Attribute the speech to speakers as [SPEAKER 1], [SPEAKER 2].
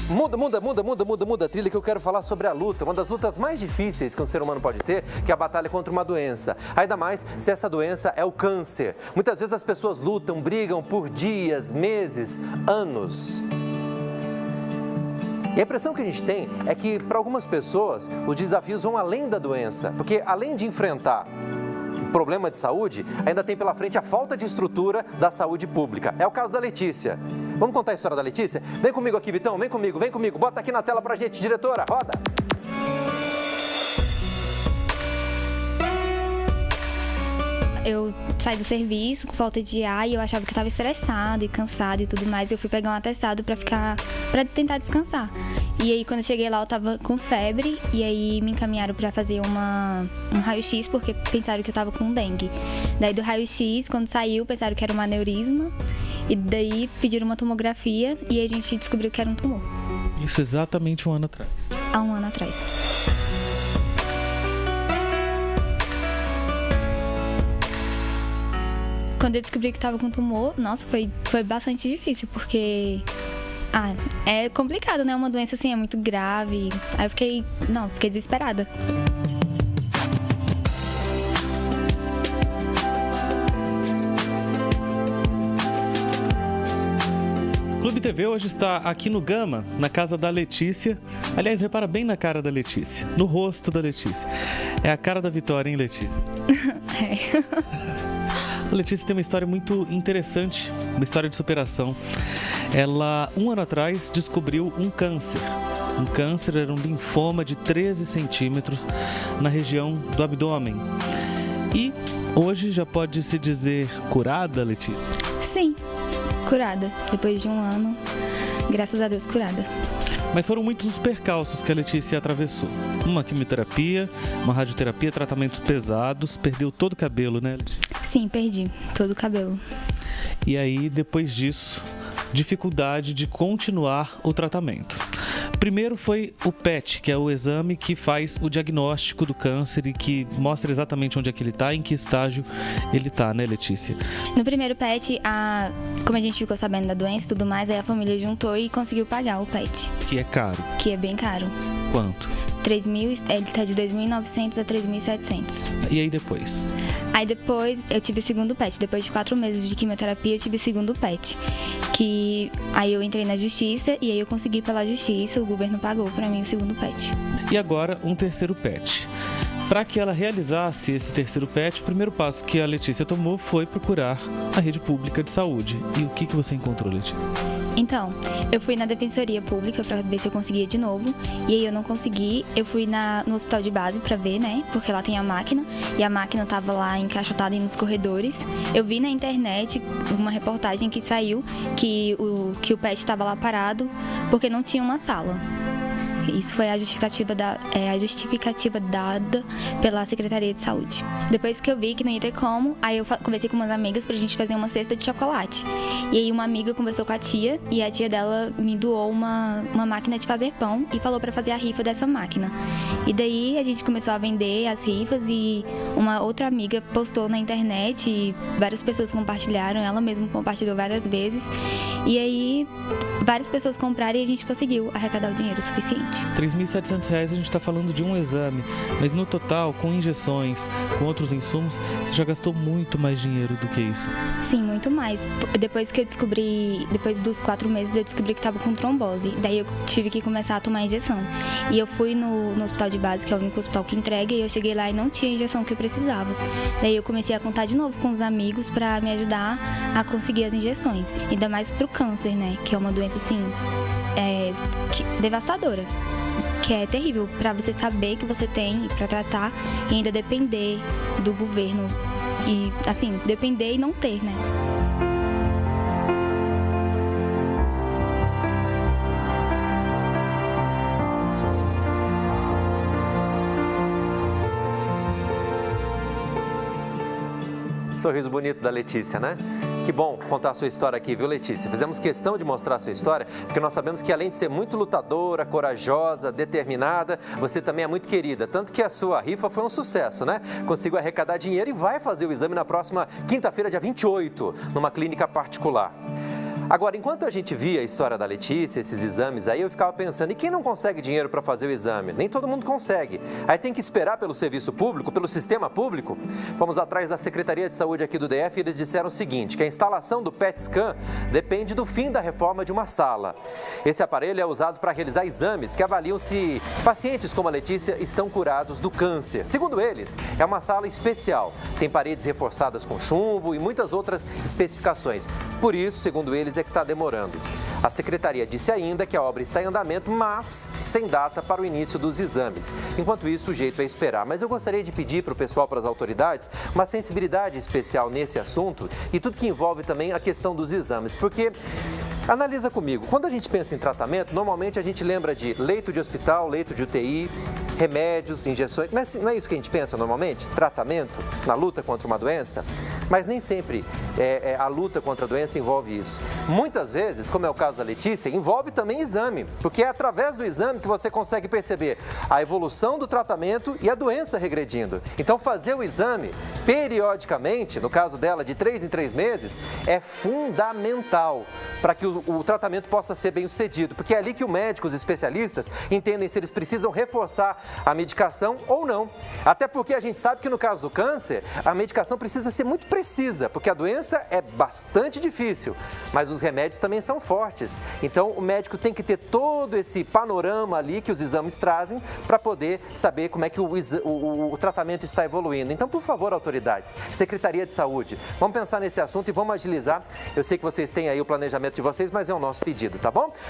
[SPEAKER 1] Muda a trilha, que eu quero falar sobre a luta, uma das lutas mais difíceis que um ser humano pode ter, que é a batalha contra uma doença. Ainda mais se essa doença é o câncer. Muitas vezes as pessoas lutam, brigam por dias, meses, anos. E a impressão que a gente tem é que, para algumas pessoas, os desafios vão além da doença, porque além de enfrentar problema de saúde, ainda tem pela frente a falta de estrutura da saúde pública. É o caso da Letícia. Vamos contar a história da Letícia? Vem comigo aqui, Vitão, vem comigo. Bota aqui na tela pra gente, diretora, roda!
[SPEAKER 2] Eu saí do serviço com falta de ar e eu achava que eu estava estressada e cansada e tudo mais. Eu fui pegar um atestado para tentar descansar. E aí, quando eu cheguei lá, eu tava com febre e aí me encaminharam para fazer um raio-x porque pensaram que eu tava com dengue. Daí do raio-x, quando saiu, pensaram que era um aneurisma e daí pediram uma tomografia e a gente descobriu que era um tumor.
[SPEAKER 3] Isso exatamente um ano atrás.
[SPEAKER 2] Há um ano atrás. Quando eu descobri que estava com tumor, nossa, foi bastante difícil, porque é complicado, né? Uma doença assim é muito grave. Aí eu fiquei desesperada.
[SPEAKER 3] Clube TV hoje está aqui no Gama, na casa da Letícia. Aliás, repara bem na cara da Letícia, no rosto da Letícia. É a cara da Vitória, hein, Letícia? A Letícia tem uma história muito interessante, uma história de superação. Ela, um ano atrás, descobriu um câncer. Um câncer era um linfoma de 13 centímetros na região do abdômen. E hoje já pode se dizer curada, Letícia?
[SPEAKER 2] Sim, curada. Depois de um ano, graças a Deus, curada.
[SPEAKER 3] Mas foram muitos os percalços que a Letícia atravessou. Uma quimioterapia, uma radioterapia, tratamentos pesados, perdeu todo o cabelo, né, Letícia?
[SPEAKER 2] Sim, perdi todo o cabelo.
[SPEAKER 3] E aí, depois disso, dificuldade de continuar o tratamento. Primeiro foi o PET, que é o exame que faz o diagnóstico do câncer e que mostra exatamente onde é que ele está, em que estágio ele está, né, Letícia?
[SPEAKER 2] No primeiro PET, como a gente ficou sabendo da doença e tudo mais, aí a família juntou e conseguiu pagar o PET.
[SPEAKER 3] Que é caro.
[SPEAKER 2] Que é bem caro.
[SPEAKER 3] Quanto?
[SPEAKER 2] 3.000, ele está de 2.900 a 3.700.
[SPEAKER 3] E aí depois?
[SPEAKER 2] Aí depois eu tive o segundo PET. Depois de 4 meses de quimioterapia, eu tive o segundo PET. Que aí eu entrei na justiça e aí eu consegui pela justiça, o governo pagou pra mim o segundo PET.
[SPEAKER 3] E agora um terceiro PET. Para que ela realizasse esse terceiro PET, o primeiro passo que a Letícia tomou foi procurar a rede pública de saúde. E o que você encontrou, Letícia?
[SPEAKER 2] Então, eu fui na defensoria pública para ver se eu conseguia de novo, e aí eu não consegui. Eu fui no hospital de base para ver, né, porque lá tem a máquina, e a máquina tava lá encaixotada nos corredores. Eu vi na internet uma reportagem que saiu que o PET estava lá parado porque não tinha uma sala. Isso foi a justificativa dada pela Secretaria de Saúde. Depois que eu vi que não ia ter como, aí eu conversei com umas amigas pra gente fazer uma cesta de chocolate. E aí uma amiga conversou com a tia, e a tia dela me doou uma máquina de fazer pão e falou pra fazer a rifa dessa máquina. E daí a gente começou a vender as rifas e uma outra amiga postou na internet e várias pessoas compartilharam, ela mesma compartilhou várias vezes. E aí várias pessoas compraram e a gente conseguiu arrecadar o dinheiro suficiente.
[SPEAKER 3] R$ 3.700 a gente está falando de um exame, mas no total, com injeções, com outros insumos, você já gastou muito mais dinheiro do que isso.
[SPEAKER 2] Sim, muito mais. Depois dos 4 meses, eu descobri que estava com trombose. Daí eu tive que começar a tomar injeção. E eu fui no hospital de base, que é o único hospital que entrega, e eu cheguei lá e não tinha a injeção que eu precisava. Daí eu comecei a contar de novo com os amigos para me ajudar a conseguir as injeções. Ainda mais pro câncer, né? Que é uma doença, assim, devastadora. Que é terrível para você saber que você tem para tratar e ainda depender do governo. E, assim, depender e não ter, né?
[SPEAKER 1] Sorriso bonito da Letícia, né? Que bom contar a sua história aqui, viu, Letícia? Fizemos questão de mostrar a sua história, porque nós sabemos que além de ser muito lutadora, corajosa, determinada, você também é muito querida. Tanto que a sua rifa foi um sucesso, né? Conseguiu arrecadar dinheiro e vai fazer o exame na próxima quinta-feira, dia 28, numa clínica particular. Agora, enquanto a gente via a história da Letícia, esses exames aí, eu ficava pensando, e quem não consegue dinheiro para fazer o exame? Nem todo mundo consegue. Aí tem que esperar pelo serviço público, pelo sistema público. Fomos atrás da Secretaria de Saúde aqui do DF e eles disseram o seguinte, que a instalação do PET scan depende do fim da reforma de uma sala. Esse aparelho é usado para realizar exames que avaliam se pacientes como a Letícia estão curados do câncer. Segundo eles, é uma sala especial. Tem paredes reforçadas com chumbo e muitas outras especificações. Por isso, segundo eles, é que está demorando. A secretaria disse ainda que a obra está em andamento, mas sem data para o início dos exames. Enquanto isso, o jeito é esperar. Mas eu gostaria de pedir para o pessoal, para as autoridades, uma sensibilidade especial nesse assunto e tudo que envolve também a questão dos exames. Porque, analisa comigo, quando a gente pensa em tratamento, normalmente a gente lembra de leito de hospital, leito de UTI, remédios, injeções. Não é isso que a gente pensa normalmente? Tratamento na luta contra uma doença? Mas nem sempre a luta contra a doença envolve isso. Muitas vezes, como é o caso da Letícia, envolve também exame, porque é através do exame que você consegue perceber a evolução do tratamento e a doença regredindo. Então, fazer o exame periodicamente, no caso dela, de 3 em 3 meses, é fundamental para que o tratamento possa ser bem sucedido, porque é ali que o médico, os especialistas, entendem se eles precisam reforçar a medicação ou não. Até porque a gente sabe que no caso do câncer, a medicação precisa ser muito precisa, porque a doença é bastante difícil, mas os remédios também são fortes. Então, o médico tem que ter todo esse panorama ali que os exames trazem para poder saber como é que o tratamento está evoluindo. Então, por favor, autoridades, Secretaria de Saúde, vamos pensar nesse assunto e vamos agilizar. Eu sei que vocês têm aí o planejamento de vocês, mas é o nosso pedido, tá bom?